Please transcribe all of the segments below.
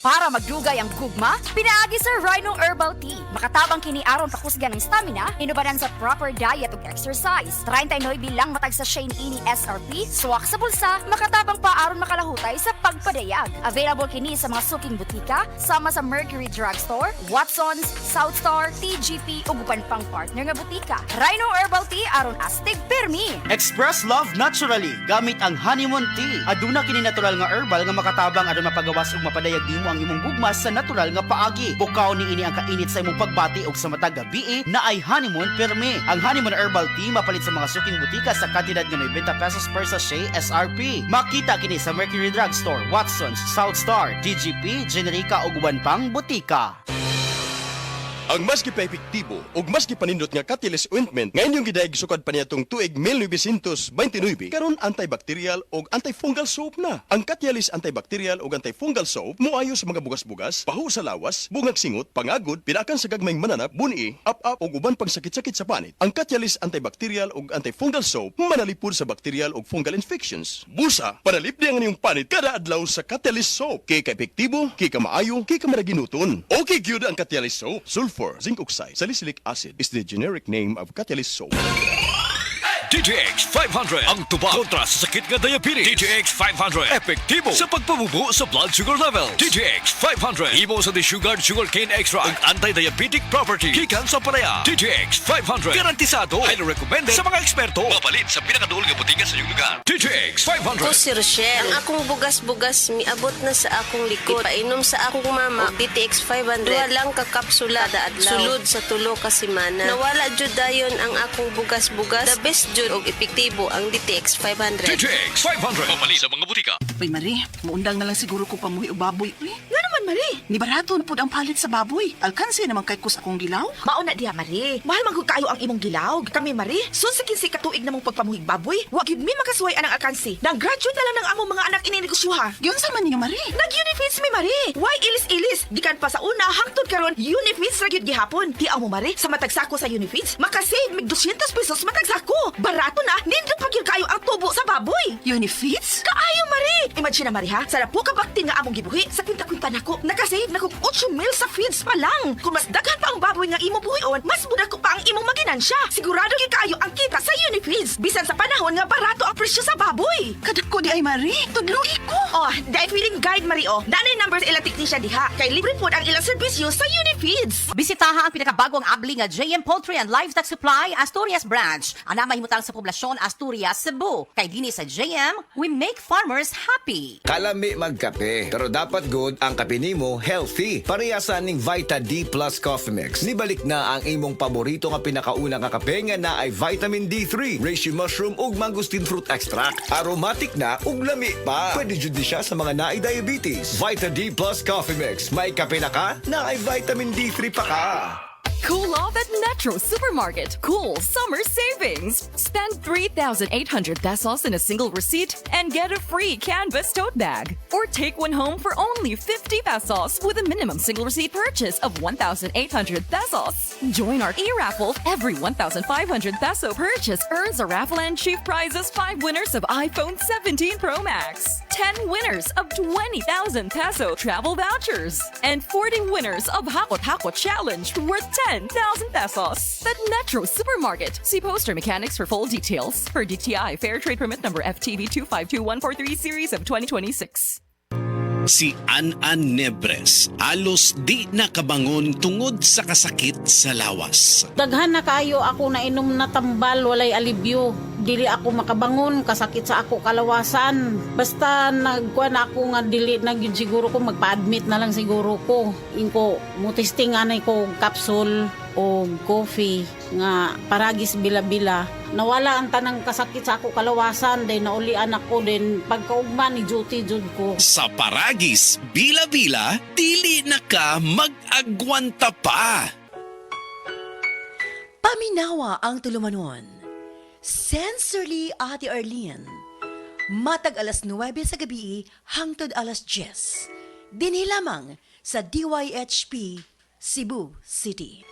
Para magdugay ang gugma, pinaagi sa Rhino Herbal Tea. Makatabang kini aron pakusgan ng stamina, inubanan sa proper diet ug exercise. 39 bilang matag sa Shane ini SRP, suwak sa bulsa, makatabang pa aron makalahutay sa pagpadayag. Available kini sa mga suking butika, sama sa Mercury Drugstore, Watson's, Southstar, TGP ug uban pang partner nga butika. Rhino Herbal Tea aron astig pirmi. Express love naturally gamit ang honeymoon tea. Aduna kini natural nga herbal nga makatabang aron mapagawas ug mapadayag nimo ang imong gugma sa natural nga paagi. Bukaw ni ini ang kainit sa imong pagbati ug sa matag gabi na ay honeymoon pirmi. Ang honeymoon herbal tea mapalit sa mga suking butika sa kantidad nga 90 pesos per sachet SRP. Makita kini sa Mercury Drugstore, Watson's, Southstar, DGP, Generica ug uban pang butika. Ang mas gipaepektibo ug mas gipanindot nga Catalyst ointment nga inyong gidaig sukad pa niyatong tuig 1929 karon antibacterial ug antifungal soap na. Ang Catalyst antibacterial ug antifungal soap moayo sa mga bugas-bugas, pahu sa lawas, bungag singot, pangagod, pinakan sa gagmayng mananap, buni, up-up ug uban pang sakit-sakit sa panit. Ang Catalyst antibacterial ug antifungal soap manalipod sa bacterial ug fungal infections. Busa, panalipdi ang inyong panit kada adlaw sa Catalyst soap. Kay ka-epektibo, kay ka maayo, kay ka maraginuton. Okay gyud ang Catalyst soap. Sulfur, zinc oxide, salicylic acid is the generic name of Catalyst soap. DTX 500 ang tubag kontra sa sakit nga diabetes. DTX 500 epektibo sa pagpabubo sa blood sugar level. DTX 500 imo sa desugared sugarcane extract ug anti-diabetic property gikan sa palaya. DTX 500 garantisado, highly recommended sa mga eksperto. Mapalit sa pinakadulong nga butika sa iyong lugar. DTX 500. Ako si Rochelle. Ang akong bugas-bugas miabot na sa akong likod. Painom sa akong mama og DTX 500. Duha lang ka kapsula kada adlaw. Sulod sa tulo ka semana. Nawala jud dayon ang akong bugas-bugas. The best jud og epektibo ang DTX 500. DTX 500 mapalit sa mga butika. Uy, Marie, muundang na lang siguro ko pamuhi o baboy. Uy, Nga naman, Marie. ni barato na po ang palit sa baboy. Alkansi naman kay kus akong gilaw. Mauna diha, Marie. Mahal man kayo ang imong gilaw. Kami, Marie, sa kinsi katuig namong pagpamuhig baboy, wa gyud mi makasuway anang alkansi. Nang graduate na lang ng among mga anak ininegosyoha. Yun sa man niyo, Marie. Nag-unifeeds mi, Marie. Why ilis-ilis? Gikan pa sa una, hangtod karon unifeeds ra gyud gihapon. Tiaw mo, Marie, sa matag sako sa unifeeds, makasave mig 200 pesos matag sako. Barato na, nindot pa gyud kayo ang tubo sa baboy. Unifeeds? Kaayo, Marie! Imagine na, Marie, ha? Sa po ka bakti nga among gibuhi, sa kwinta-kwinta nako, nakasave na kong 8 mil sa feeds pa lang. Kung mas daghan pa ang baboy nga imo buhion, mas budak ko pa ang imong maginansya. Sigurado gyud kayo ang kita sa Unifeeds. Bisan sa panahon nga barato ang presyo sa baboy. Kadako di ay, Marie. Tudlugi ko. Oh, dahil feeding guide, Marie, oh. Nanay number sa ilang technician diha. Kay libre po ang ilang serbisyo sa Unifeeds. Bisitaha ang pinakabagong abli nga JM Poultry and Livestock Supply Asturias Branch. Ana mahimutang sa poblasyon Asturias, Cebu. Kay dini sa JM, we make farmers happy. Kalami magkape, pero dapat good ang kape nimo healthy. Parehasan ning Vita D Plus Coffee Mix. Nibalik na ang imong paborito nga pinakauna nga kape nga na ay vitamin D3, reishi mushroom ug mangosteen fruit extract. Aromatic na ug lami pa. Pwede jud di siya sa mga naay diabetes. Vita D Plus Coffee Mix. May kape na ka, na ay vitamin D3 pa ka. Cool off at Metro Supermarket. Cool summer savings. Spend 3,800 pesos in a single receipt and get a free canvas tote bag. Or take one home for only 50 pesos with a minimum single receipt purchase of 1,800 pesos. Join our e-raffle. Every 1,500 peso purchase earns a raffle and chief prizes 5 winners of iPhone 17 Pro Max, 10 winners of 20,000 peso travel vouchers, and 40 winners of Hakot Hakot Challenge worth 10,000 pesos. At Metro Supermarket. See poster mechanics for full details. Per DTI Fair Trade Permit number FTB 252143 series of 2026. Si An-An Nebres alos di nakabangon tungod sa kasakit sa lawas. Daghan na kayo ako na inom na tambal, walay alibyo. Dili ako makabangon, kasakit sa ako kalawasan. Basta nagkuhan ako nga dili na gyud siguro ko magpa-admit na lang siguro ko. Inko mutisting anay ko capsule o coffee nga paragis bila-bila. Nawala ang tanang kasakit sa ako kalawasan, then naulian ako, then pagkaugma ni duty jud ko. Sa paragis, bila-bila, dili na ka mag-agwanta pa. Paminawa ang tulumanon. Sensorily, Ate Arlene. Matag alas 9 sa gabi hangtod alas 10. Dinhi lamang sa DYHP, Cebu City.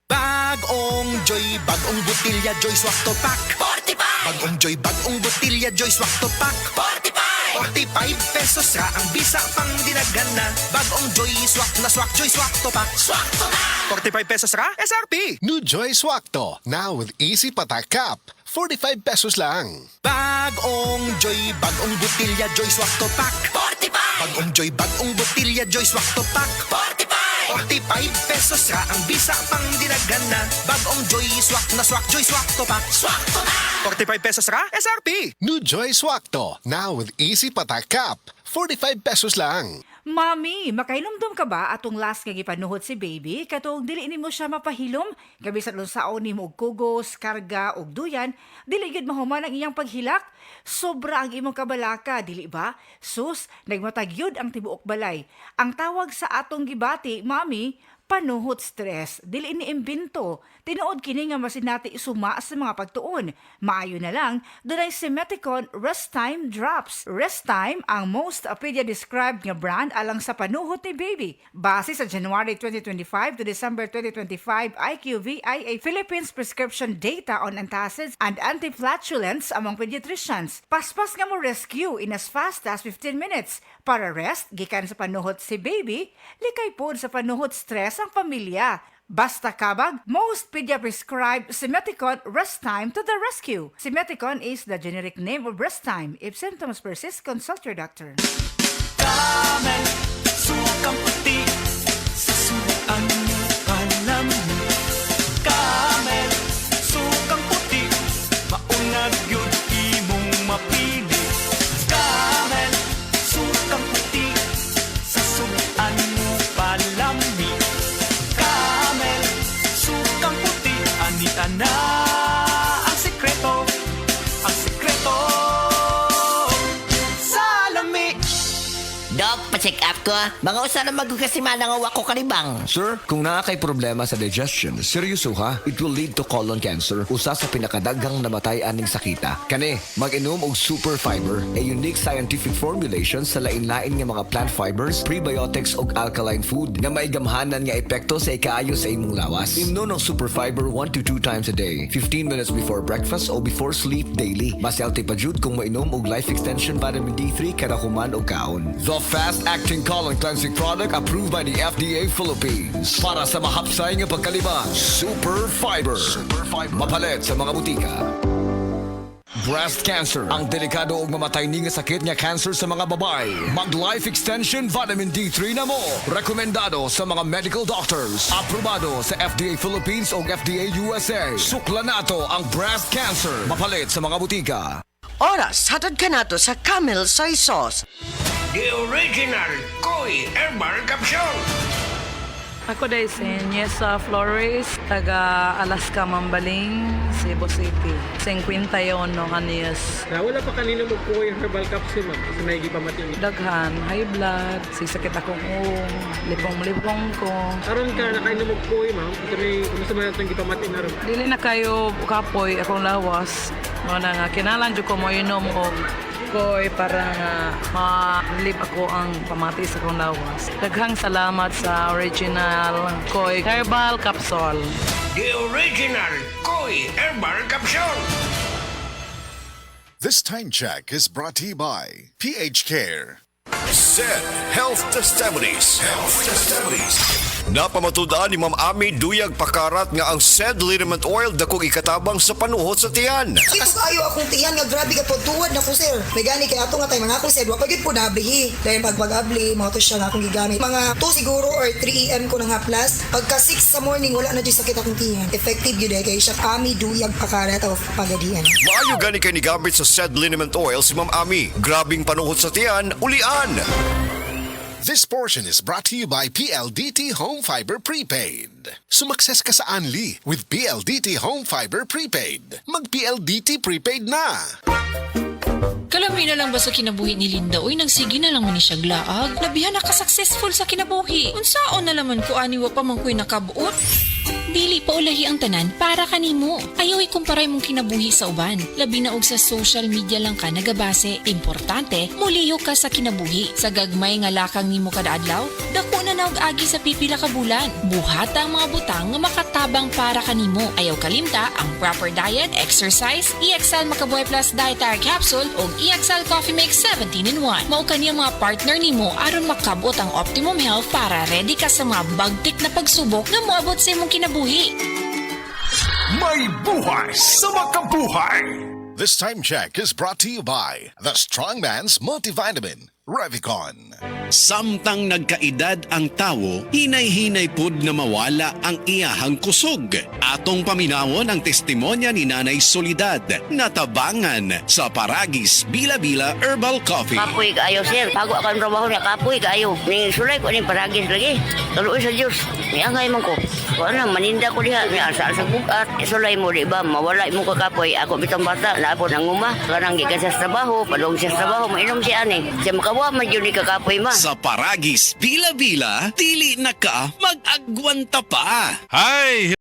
Bagong Joy, bagong butilya, Joy Swak to Pack 45. Bagong Joy, bagong butilya, Joy Swak to Pack 45. 45 pesos ra ang bisa pang dinagana. Bagong Joy Swak na Swak Joy Swak to Pack. Swak to Pack! 45 pesos ra, SRP! New Joy Swakto, now with Easy Patak Cup. 45 pesos lang. Bagong Joy, bagong butilya Joy Swak to Pack. 45! Bagong Joy, bagong butilya Joy Swak to Pack. 45! 45 pesos ra ang bisa pang dinagana. Bagong Joy Swak na Swak Joy Swak to Pack. Swak to Pack! 45 pesos ra, SRP! New Joy Swakto, now with Easy Patak Cup. 45 pesos lang. Mami, makainomdom ka ba atong last nga gipanuhot si baby? Katong dili nimo siya mapahilom? Gabi sa lunsaon nimo og kugos, karga og duyan, dili gid mahuman ang iyang paghilak. Sobra ang imong kabalaka, dili ba? Sus, nagmatag yun ang tibuok balay. Ang tawag sa atong gibati, Mami, panuhot stress, dili ni imbento. Tinuod kini nga masinati isuma sa mga pagtuon. Maayo na lang, dunay Simeticon Rest Time Drops. Rest Time ang most pedia-described nga brand alang sa panuhot ni baby. Base sa January 2025 to December 2025 IQVIA Philippines prescription data on antacids and anti-flatulence among pediatricians. Paspas nga mo rescue in as fast as 15 minutes. Para rest, gikan sa panuhot si baby, likay pod sa panuhot stress ang pamilya. Basta kabag, most pedia-prescribed Simeticon Rest Time to the rescue. Simeticon is the generic name of Rest Time. If symptoms persist, consult your doctor. Camel, sukang puti, sasuan mo alam mo. Camel, sukang puti, maunag yun imong mapili. Camel, sukang puti, sasuan mo palami. Camel, sukang puti, anita na ang sekreto, ang sekreto. Salami! Dok, pa-check up ko. Mga usa na magkasimana nga wako kanibang. Sir, kung naa kay problema sa digestion, seryoso ha, it will lead to colon cancer, usa sa pinakadaghang namatay aning sakita. Kani, mag-inom og super fiber, a unique scientific formulation sa lain-lain nga mga plant fibers, prebiotics ug alkaline food nga may gamhanan nga epekto sa ikaayo sa imong lawas. Imnon ang super fiber 1 to 2 times a day, 15 minutes before breakfast o before sleep daily. Mas healthy pa jud kung mainom og life extension vitamin D3 kada human og kaon. The fast-acting colon cleansing product approved by the FDA Philippines. Para sa mahapsay nga pagkalibang, Super Fiber. Mapalit sa mga butika. Breast cancer, ang delikado ug mamatay ni nga sakit nga cancer sa mga babae. Mag-life extension vitamin D3 na mo. Rekomendado sa mga medical doctors. Aprobado sa FDA Philippines ug FDA USA. Sukla nato ang breast cancer. Mapalit sa mga butika. Oras, hatad ka nato sa Camel Soy Sauce. The original Koi Herbal Capsule. Ako dahil si Niesa Flores, taga Alaska, Mambaling, Cebu City. 51 anyos. Wala pa kanina mo po yung herbal capsule, ma'am. Kasi may gipamating. Daghan, high blood, sisakit akong lipong-lipong ko. Karon ka, nakainom mo po ma'am. Ito may, kung sa mga itong gipamating na rin. Dili na kayo kapoy akong lawas. Mga nga, kinalan dyo ko mo inom o koy para nga ma-live ako ang pamati sa akong lawas. Daghang salamat sa original Koi Herbal Capsule. The original Koi Herbal Capsule. This time check is brought to you by PH Care. SED Health Testimonies. Health Testimonies. Napamatudaan ni Ma'am Ami duyag pakarat nga ang SED liniment oil dakong ikatabang sa panuhot sa tiyan. Ito kayo akong tiyan nga grabe ka po tuwad na ko sir. May gani kaya ato nga tayo mga akong SED wapagid po nablihi. Dahil pagpag-abli, mga to siya nga akong gigamit. Mga 2 siguro or 3 AM ko na nga plus. Pagka 6 sa morning wala na dyan sakit akong tiyan. Effective yun kaya siya Ami duyag pakarat o pagadian. Maayo gani kay ni gamit sa SED liniment oil si Ma'am Ami. Grabing panuhot sa tiyan, ulian. This portion is brought to you by PLDT Home Fiber Prepaid. Sumakses ka sa Anli with PLDT Home Fiber Prepaid. Mag-PLDT Prepaid na! Kalami na lang ba sa kinabuhi ni Linda? Uy, nagsige na lang man ni siya glaag. Nabihan na ka-successful sa kinabuhi. Unsaon na laman ko aniwa pa man ko'y nakabuot. dili paulahi ang tanan para kanimo. Ayaw ikumparay mong kinabuhi sa uban. Labi na og sa social media lang ka nagabase. Importante, muliyo ka sa kinabuhi. Sa gagmay nga lakang nimo kada adlaw, dako na naog agi sa pipila ka bulan. Buhata ang mga butang nga makatabang para kanimo. Ayaw kalimta ang proper diet, exercise, EXL Makabuhay Plus Dietary Capsule ug EXL Coffee Mix 17-in-1. Mao kaniya mga partner nimo aron makabot ang optimum health para ready ka sa mga bagtik na pagsubok na moabot sa imong kinabuhi. May buhay sa makabuhay! This time check is brought to you by the Strongman's Multivitamin, Revicon. Samtang nagkaedad ang tawo, hinay-hinay pud na mawala ang iyahang kusog. Atong paminawon ang testimonya ni Nanay Solidad, natabangan sa Paragis Bila-Bila Herbal Coffee. Kapoy kaayo, sir. Bago akong trabaho niya, kapoy kaayo. Ning sulay ko ning Paragis lagi. Tuloy sa Diyos. Niangay man ko. Kung ano, maninda ko diha. Ni asa sa bukat. Sulay mo, di ba? Mawala mo ka kapoy. Ako bitang bata. Lapo ng uma. Karang gikan sa trabaho. Padong sa trabaho. Mainom siya ani. Siya makawa, magyuni ka kapoy ma. Sa Paragis Bila-Bila, dili na ka mag-agwanta pa. Hi!